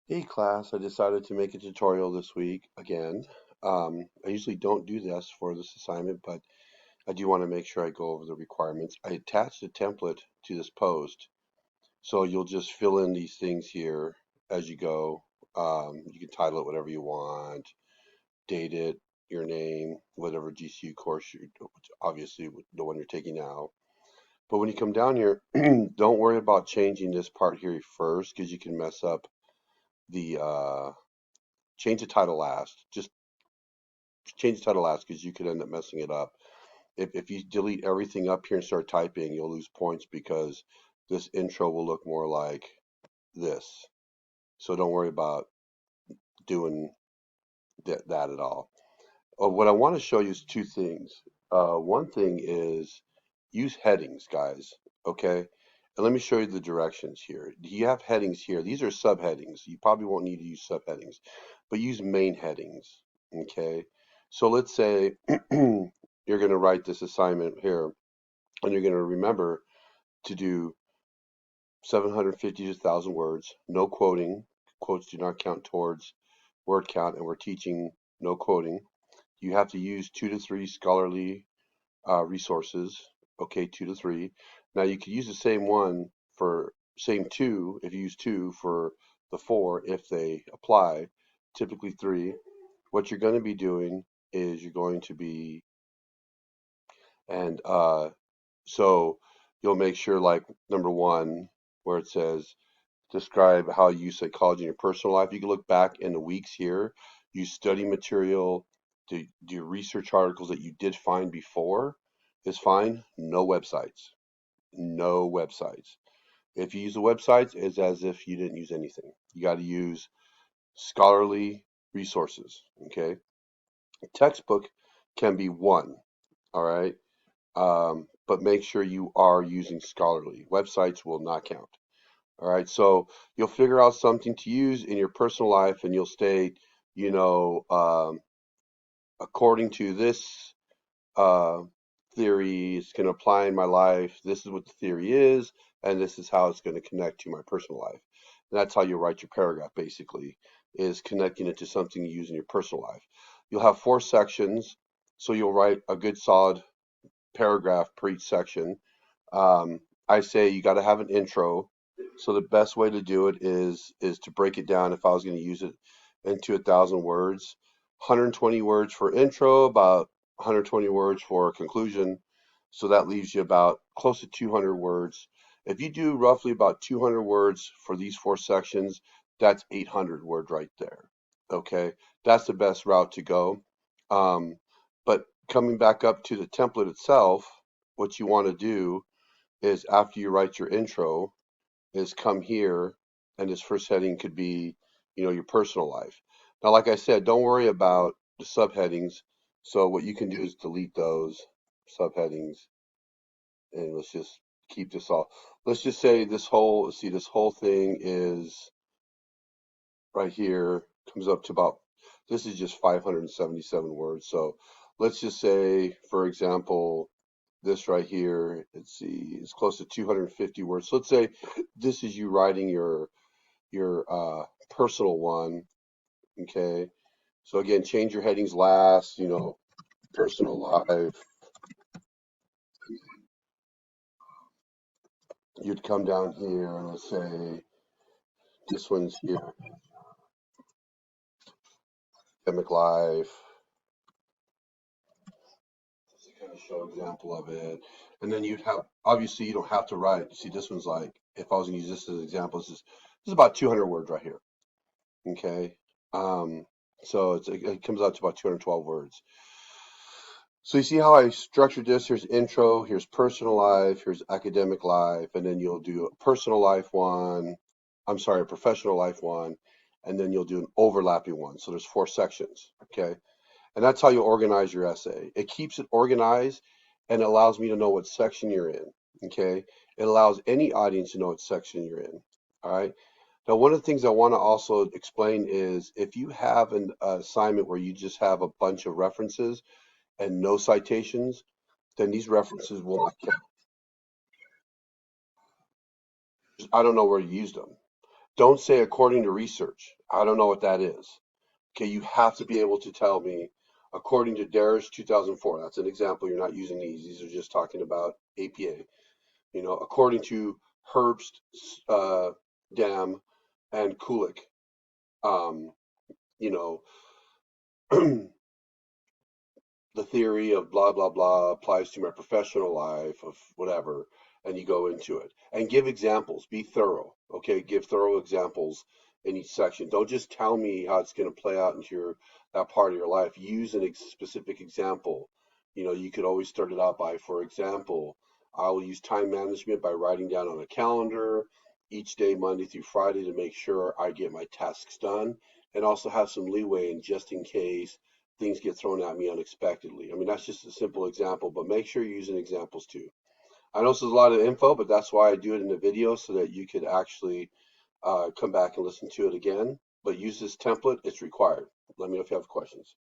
Hey class, I decided to make a tutorial this week again. I usually don't do this for this assignment, but I do want to make sure I go over the requirements. I attached a template to this post, so you'll just fill in these things here as you go. You can title it whatever you want, date it, your name, whatever GCU course you, obviously the one you're taking now. But when you come down here, don't worry about changing this part here first because you can mess up the change the title last. Just change the title last because you could end up messing it up. If you delete everything up here and start typing, you'll lose points because this intro will look more like this. So don't worry about doing that at all. What I want to show you is two things. One thing is use headings, guys. Okay. And let me show you the directions here. You have headings here. These are subheadings. You probably won't need to use subheadings, but use main headings. Okay. So let's say you're going to write this assignment here and you're going to remember to do 750 to 1,000 words, no quoting. Quotes do not count towards word count, and we're teaching no quoting. You have to use 2 to 3 scholarly resources. Okay, 2 to 3. Now you could use the same one for same two if you use two for the four if they apply. Typically three. What you're going to be doing is you're going to be and so you'll make sure like number one where it says describe how you use psychology in your personal life. You can look back in the weeks here, use study material, do research articles that you did find before is fine. No websites. No websites. If you use the websites, it's as if you didn't use anything. You got to use scholarly resources. Okay. Textbook can be one. All right. But make sure you are using scholarly. Websites will not count. All right, so you'll figure out something to use in your personal life, and you'll state, you know, according to this uh, theory, it's going to apply in my life. This is what the theory is, and this is how it's going to connect to my personal life. And that's how you write your paragraph, basically, is connecting it to something you use in your personal life. You'll have 4 sections, so you'll write a good solid paragraph per each section. I say you got to have an intro. So the best way to do it is to break it down. If I was going to use it into 1,000 words, 120 words for intro, about 120 words for conclusion. So that leaves you about close to 200 words. If you do roughly about 200 words for these 4 sections, that's 800 words right there. Okay, that's the best route to go. But coming back up to the template itself, what you want to do is after you write your intro, is come here, and this first heading could be, your personal life. Now, like I said, don't worry about the subheadings. So what you can do is delete those subheadings, and let's just keep this all. Let's just say this whole thing is right here comes up to about, this is just 577 words. So let's just say, for example, this right here, let's see, it's close to 250 words. So let's say this is you writing your personal one, okay? So again, change your headings last, personal life. You'd come down here and let's say this one's here, academic life. Just to kind of show example of it. And then you'd have, obviously you don't have to write. See, this one's like, if I was gonna use this as an example, this is about 200 words right here, okay? Um, so it comes out to about 212 words. So you see how I structured this? Here's intro, here's personal life, here's academic life, and then you'll do a personal life one. I'm sorry, a professional life one, and then you'll do an overlapping one. So there's 4 sections, okay? And that's how you organize your essay. It keeps it organized and allows me to know what section you're in, okay? It allows any audience to know what section you're in, all right? Now, one of the things I want to also explain is if you have an assignment where you just have a bunch of references, and no citations, then these references will not count. I don't know where you used them. Don't say according to research. I don't know what that is. Okay, you have to be able to tell me, according to DARES 2004. That's an example. You're not using these. These are just talking about APA. According to Herbst, Dam, and Kulik. Um, you know, the theory of blah blah blah applies to my professional life of whatever, and you go into it and give examples. Be thorough. Okay, give thorough examples in each section. Don't just tell me how it's going to play out into that part of your life. Use an specific example. You could always start it out by, for example, I will use time management by writing down on a calendar each day, Monday through Friday, to make sure I get my tasks done, and also have some leeway in just in case things get thrown at me unexpectedly. I mean, that's just a simple example, but make sure you're using examples too. I know this is a lot of info, but that's why I do it in a video so that you could actually come back and listen to it again. But use this template, it's required. Let me know if you have questions.